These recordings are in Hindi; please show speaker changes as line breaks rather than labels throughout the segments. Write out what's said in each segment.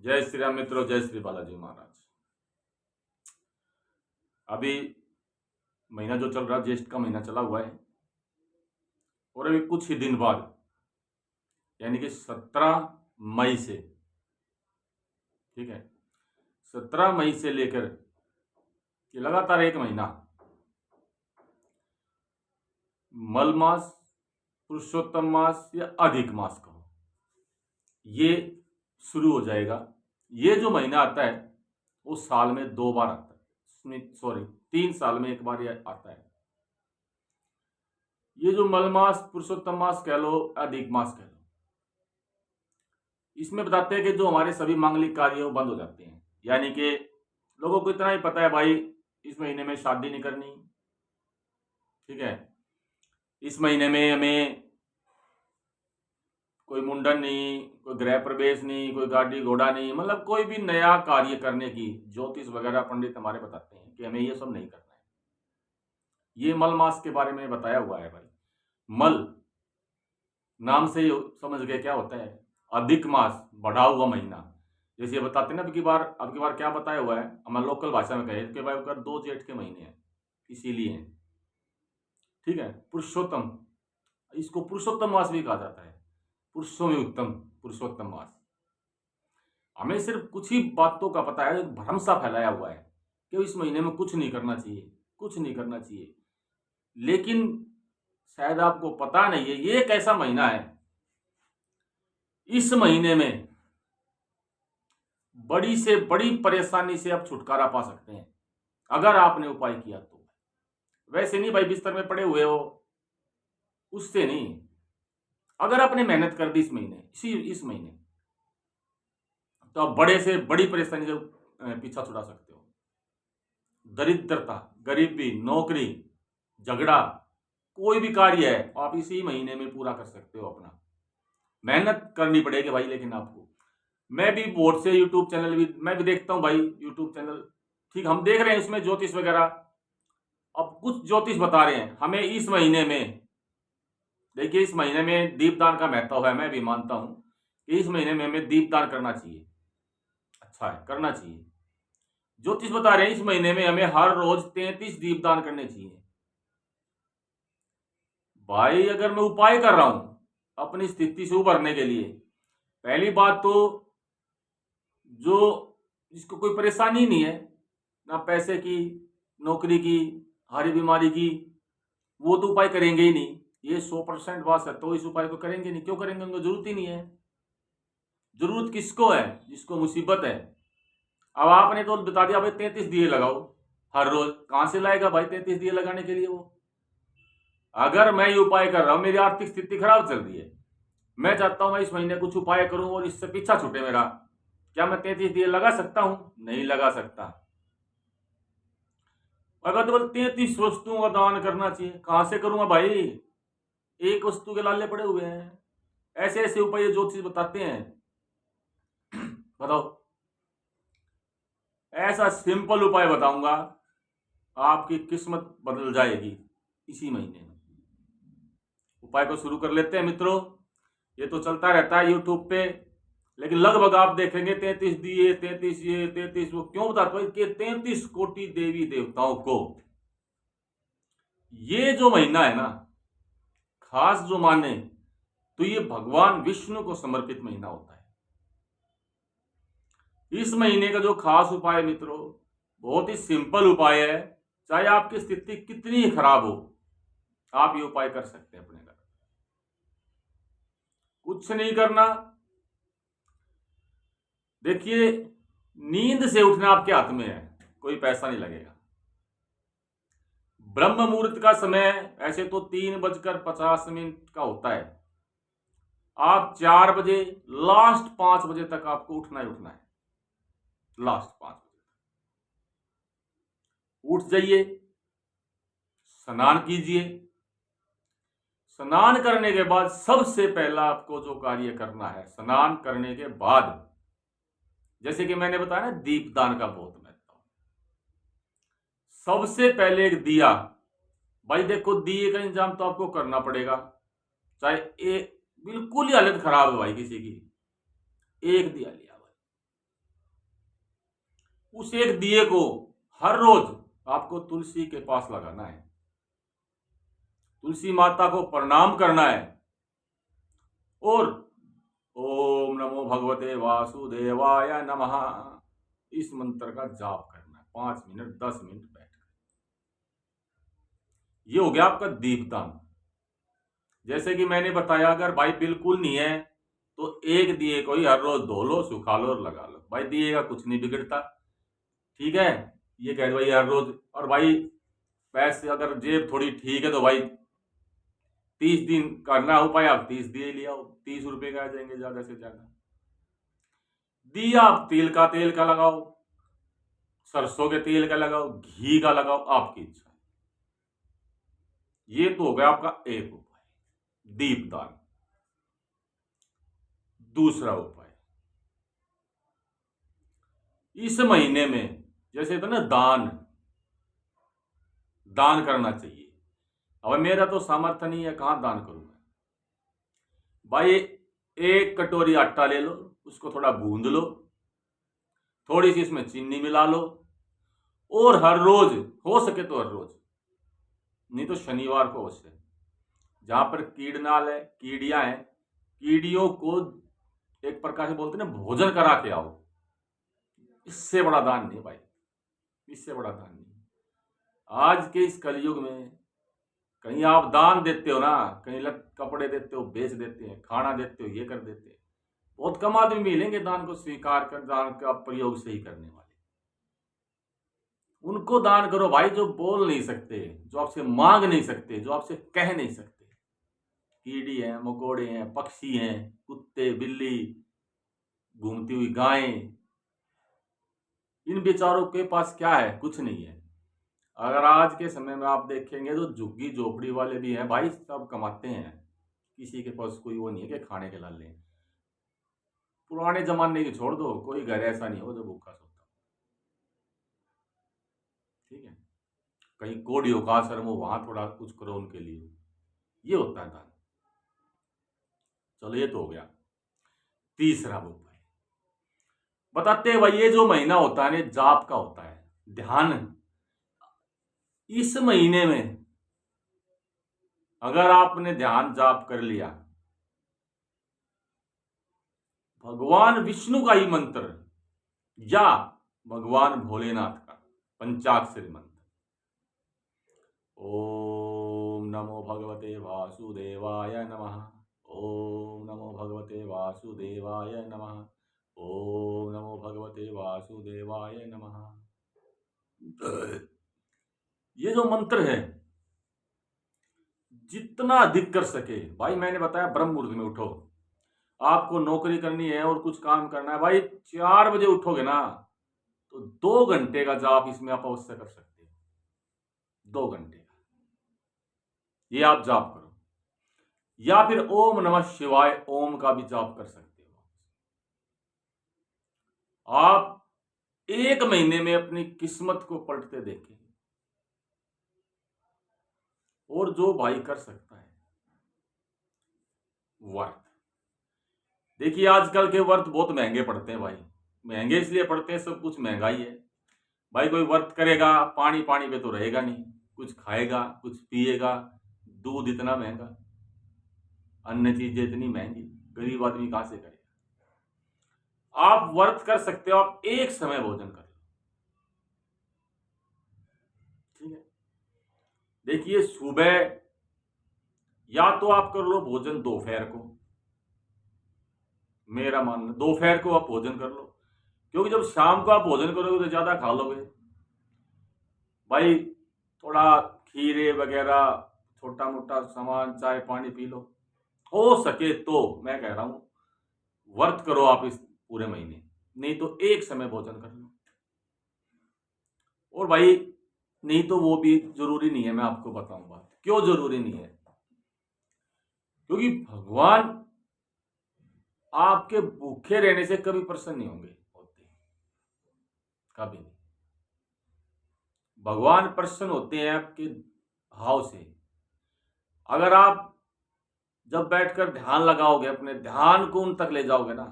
जय श्री राम मित्रों, जय श्री बालाजी महाराज। अभी महीना जो चल रहा है, ज्येष्ठ का महीना चला हुआ है और अभी कुछ ही दिन बाद यानी कि 17 मई से, ठीक है, 17 मई से लेकर ये लगातार एक महीना मल मास, पुरुषोत्तम मास या अधिक मास कहो, ये शुरू हो जाएगा। ये जो महीना आता है वो साल में 2 बार आता है, सॉरी 3 साल में 1 बार ये आता है। ये जो मल मास, पुरुषोत्तम मास कह लो, अधिक मास कह लो, इसमें बताते हैं कि जो हमारे सभी मांगलिक कार्य वो बंद हो जाते हैं। यानी कि लोगों को इतना ही पता है भाई, इस महीने में शादी नहीं करनी, ठीक है, इस महीने में हमें कोई मुंडन नहीं, कोई गृह प्रवेश नहीं, कोई गाड़ी घोड़ा नहीं, मतलब कोई भी नया कार्य करने की ज्योतिष वगैरह पंडित हमारे बताते हैं कि हमें ये सब नहीं करना है। ये मल मास के बारे में बताया हुआ है भाई। मल नाम से समझ गए क्या होता है, अधिक मास, बढ़ा हुआ महीना। जैसे ये बताते हैं ना, अब की बार क्या बताया हुआ है, हमारे लोकल भाषा में कहे कि भाई 2 जेठ के महीने हैं, इसीलिए हैं, ठीक है। पुरुषोत्तम, इसको पुरुषोत्तम मास भी कहा जाता है, पुरुषों में उत्तम, पुरुषोत्तम मास। हमें सिर्फ कुछ ही बातों का पता है, एक भ्रम सा फैलाया हुआ है कि इस महीने में कुछ नहीं करना चाहिए, कुछ नहीं करना चाहिए। लेकिन शायद आपको पता नहीं है, ये एक ऐसा महीना है, इस महीने में बड़ी से बड़ी परेशानी से आप छुटकारा पा सकते हैं अगर आपने उपाय किया तो। वैसे नहीं भाई बिस्तर में पड़े हुए हो, उससे नहीं, अगर आपने मेहनत कर दी इस महीने तो आप बड़े से बड़ी परेशानी से पीछा छुड़ा सकते हो। दरिद्रता, गरीबी, नौकरी, झगड़ा, कोई भी कार्य है आप इसी महीने में पूरा कर सकते हो अपना। मेहनत करनी पड़ेगी भाई, लेकिन आपको, मैं भी बहुत से यूट्यूब चैनल भी मैं भी देखता हूँ भाई, यूट्यूब चैनल, ठीक, हम देख रहे हैं इसमें ज्योतिष वगैरह। अब कुछ ज्योतिष बता रहे हैं हमें इस महीने में, देखिए इस महीने में दीपदान का महत्व है, मैं भी मानता हूं कि इस महीने में हमें दीपदान करना चाहिए, अच्छा है, करना चाहिए। ज्योतिष बता रहे हैं इस महीने में हमें हर रोज 33 दीपदान करने चाहिए। भाई अगर मैं उपाय कर रहा हूं अपनी स्थिति से उभरने के लिए, पहली बात तो जो जिसको कोई परेशानी नहीं है, ना पैसे की, नौकरी की, हारी बीमारी की, वो तो उपाय करेंगे ही नहीं। ये 100% बात है, तो इस उपाय को करेंगे नहीं। क्यों करेंगे, उनको जरूरत ही नहीं है। जरूरत किसको है, जिसको मुसीबत है। अब आपने तो बता दिया भाई 33 दिए लगाओ हर रोज, कहां से लाएगा भाई 33 दिए लगाने के लिए वो। अगर मैं ये उपाय कर रहा हूं, मेरी आर्थिक स्थिति खराब चल रही है, मैं चाहता हूं मैं इस महीने कुछ उपाय करूं और इससे पीछा छूटे मेरा, क्या मैं 33 दिए लगा सकता हूं? नहीं लगा सकता। अगर तो 33 वस्तुओं का दान करना चाहिए, कहां से करूंगा भाई, एक वस्तु के लाले पड़े हुए हैं। ऐसे ऐसे उपाय ज्योतिष बताते हैं। बताओ, ऐसा सिंपल उपाय बताऊंगा, आपकी किस्मत बदल जाएगी इसी महीने में। उपाय को शुरू कर लेते हैं मित्रों। ये तो चलता रहता है यूट्यूब पे, लेकिन लगभग आप देखेंगे 33 दिए, 33 ये, 33 वो। क्यों बताते हो कि 33 कोटि देवी देवताओं को ये जो महीना है ना, खास जो माने तो ये भगवान विष्णु को समर्पित महीना होता है। इस महीने का जो खास उपाय मित्रों, बहुत ही सिंपल उपाय है। चाहे आपकी स्थिति कितनी ही खराब हो, आप ये उपाय कर सकते हैं अपने घर। कुछ नहीं करना, देखिए नींद से उठना आपके हाथ में है, कोई पैसा नहीं लगेगा। ब्रह्म मुहूर्त का समय ऐसे तो 3:50 का होता है। आप 4 बजे, लास्ट 5 बजे तक आपको उठना ही उठना है। लास्ट 5 बजे उठ जाइए, स्नान कीजिए। स्नान करने के बाद सबसे पहला आपको जो कार्य करना है, स्नान करने के बाद, जैसे कि मैंने बताया ना, दीपदान का बहुत महत्व। सबसे पहले एक दिया, भाई देखो दिए का इंतजाम तो आपको करना पड़ेगा। चाहे बिल्कुल ही हालत खराब है भाई किसी की, एक दिया लिया भाई, उस एक दिए को हर रोज आपको तुलसी के पास लगाना है, तुलसी माता को प्रणाम करना है और ओम नमो भगवते वासुदेवाय नमः इस मंत्र का जाप करना है 5 मिनट 10 मिनट बैठकर। ये हो गया आपका दीपदान। जैसे कि मैंने बताया, अगर भाई बिल्कुल नहीं है तो एक दिए को ही हर रोज धो लो, सुखा लो और लगा लो। भाई दिए का कुछ नहीं बिगड़ता, ठीक है। ये कह दो भाई हर रोज। और भाई पैसे अगर जेब थोड़ी ठीक है तो भाई 30 दिन करना उपाय, आप 30 दिए ले आओ, 30 रुपए का आ जाएंगे ज्यादा से ज्यादा। दिया आप तेल का लगाओ, सरसों के तेल का लगाओ, घी का लगाओ, आपकी इच्छा। ये तो हो गया आपका एक उपाय, दीपदान। दूसरा उपाय, इस महीने में जैसे तो ना दान करना चाहिए। अब मेरा तो सामर्थ्य नहीं है, कहां दान करूंगा। भाई 1 कटोरी आटा ले लो, उसको थोड़ा गूंद लो, थोड़ी सी इसमें चीनी मिला लो और हर रोज, हो सके तो हर रोज, नहीं तो शनिवार को अवश्य, जहां पर कीड़नाल है, कीड़ियां हैं, कीड़ियों को एक प्रकार से बोलते हैं ना, भोजन करा के आओ। इससे बड़ा दान नहीं भाई, इससे बड़ा दान नहीं। आज के इस कलयुग में कहीं आप दान देते हो ना, कहीं कपड़े देते हो, बेच देते हैं, खाना देते हो, ये कर देते हैं। बहुत कम आदमी मिलेंगे दान को स्वीकार कर, दान का प्रयोग सही करने वाले। उनको दान करो भाई जो बोल नहीं सकते, जो आपसे मांग नहीं सकते, जो आपसे कह नहीं सकते। कीड़ी हैं, मकोड़े हैं, पक्षी हैं, कुत्ते, बिल्ली, घूमती हुई गायें, इन बेचारों के पास क्या है? कुछ नहीं है। अगर आज के समय में आप देखेंगे तो झुग्गी झोपड़ी वाले भी हैं भाई, सब कमाते हैं, किसी के पास कोई वो नहीं है कि खाने के लाले। पुराने जमाने की छोड़ दो, कोई घर ऐसा नहीं हो जो भूखा सोता, ठीक है। कहीं कोड़ियों का आश्रम हो, वहां थोड़ा कुछ करो उनके लिए, ये होता है दान। चलो ये तो हो गया। तीसरा उपाय बताते हैं भाई, ये जो महीना होता है ना, जाप का होता है, ध्यान। इस महीने में अगर आपने ध्यान जाप कर लिया, भगवान विष्णु का ही मंत्र या भगवान भोलेनाथ का पंचाक्षरी मंत्र, ओम नमो भगवते वासुदेवाय नमः, ओम नमो भगवते वासुदेवाय नमः, ओम नमो भगवते वासुदेवाय नमः। ये जो मंत्र है, जितना अधिक कर सके भाई, मैंने बताया ब्रह्म मुहूर्त में उठो। आपको नौकरी करनी है और कुछ काम करना है भाई, 4 बजे उठोगे ना तो 2 घंटे का जाप इसमें आप अवश्य कर सकते हो। 2 घंटे का ये आप जाप करो, या फिर ओम नमः शिवाय ओम का भी जाप कर सकते हो। आप 1 महीने में अपनी किस्मत को पलटते देखें। और जो भाई कर सकता है, व्रत। देखिए आजकल के व्रत बहुत महंगे पड़ते हैं भाई, महंगे इसलिए पड़ते हैं, सब कुछ महंगाई है भाई। कोई व्रत करेगा, पानी पानी पे तो रहेगा नहीं, कुछ खाएगा, कुछ पिएगा, दूध इतना महंगा, अन्य चीजें इतनी महंगी, गरीब आदमी कहां से करेगा। आप व्रत कर सकते हो, आप एक समय भोजन कर लो, ठीक है। देखिए सुबह या तो आप कर लो भोजन दोपहर को, मेरा मानना दोपहर को आप भोजन कर लो, क्योंकि जब शाम को आप भोजन करोगे तो ज्यादा खा लोगे भाई। थोड़ा खीरे वगैरह, छोटा मोटा सामान, चाय पानी पी लो। हो सके तो मैं कह रहा हूं व्रत करो आप इस पूरे महीने, नहीं तो एक समय भोजन कर लो। और भाई नहीं तो वो भी जरूरी नहीं है, मैं आपको बताऊं बात क्यों जरूरी नहीं है। क्योंकि भगवान आपके भूखे रहने से कभी प्रसन्न नहीं होंगे, कभी नहीं। भगवान प्रसन्न होते हैं आपके भाव से। अगर आप जब बैठकर ध्यान लगाओगे, अपने ध्यान को उन तक ले जाओगे ना,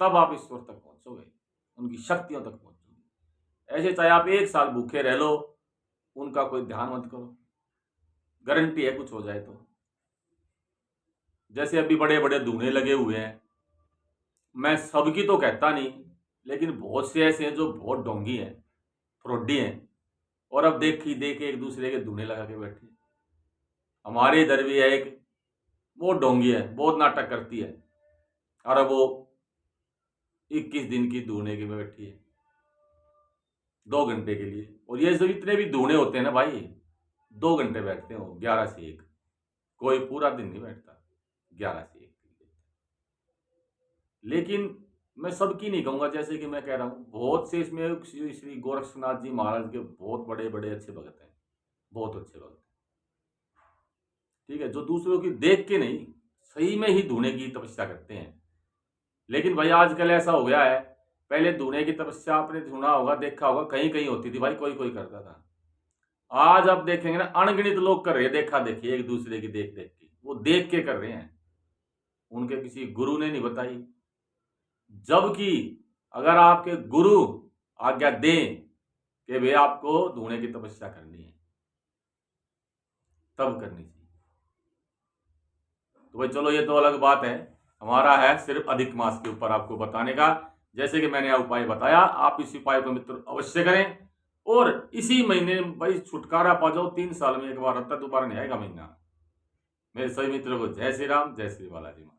तब आप ईश्वर तक पहुंचोगे, उनकी शक्तियों तक पहुंचोगे। ऐसे चाहे आप 1 साल भूखे रह लो, उनका कोई ध्यान मत करो, गारंटी है कुछ हो जाए तो। जैसे अभी बड़े बड़े धूने लगे हुए हैं, मैं सबकी तो कहता नहीं, लेकिन बहुत से ऐसे हैं जो बहुत ढोंगी हैं, फ्रॉडी हैं, और अब देखी देखे एक दूसरे के धूने लगा के बैठे। हमारे इधर भी है एक, बहुत ढोंगी है, बहुत नाटक करती है, और अब वो 21 दिन की धूने की में बैठी है 2 घंटे के लिए। और ये जो इतने भी धूने होते हैं ना भाई, 2 घंटे बैठते हो, 11 से 1, कोई पूरा दिन नहीं बैठता 11 से 1। लेकिन मैं सबकी नहीं कहूंगा, जैसे कि मैं कह रहा हूँ बहुत से इसमें श्री गोरक्षनाथ जी महाराज के बहुत बड़े बड़े अच्छे भगत हैं, बहुत अच्छे भगत, ठीक है, जो दूसरों की देख के नहीं, सही में ही धूने की तपस्या करते हैं। लेकिन भाई आजकल ऐसा हो गया है, पहले धूने की तपस्या आपने सुना होगा, देखा होगा, कहीं कहीं होती थी भाई, कोई कोई करता था। आज आप देखेंगे ना, अनगिनत लोग कर रहे हैं, देखा देखी एक दूसरे की देख देख के, वो देख के कर रहे हैं, उनके किसी गुरु ने नहीं बताई। जबकि अगर आपके गुरु आज्ञा दें कि वे आपको धूने की तपस्या करनी है, तब करनी चाहिए। तो भाई चलो, ये तो अलग बात है, हमारा है सिर्फ अधिक मास के ऊपर आपको बताने का। जैसे कि मैंने उपाय बताया, आप इस उपाय को मित्र अवश्य करें, और इसी महीने भाई छुटकारा पा जाओ। 3 साल में एक बार आता, दोबारा नहीं आएगा महीना। मेरे सभी मित्रों को जय श्री राम, जय श्री बालाजी।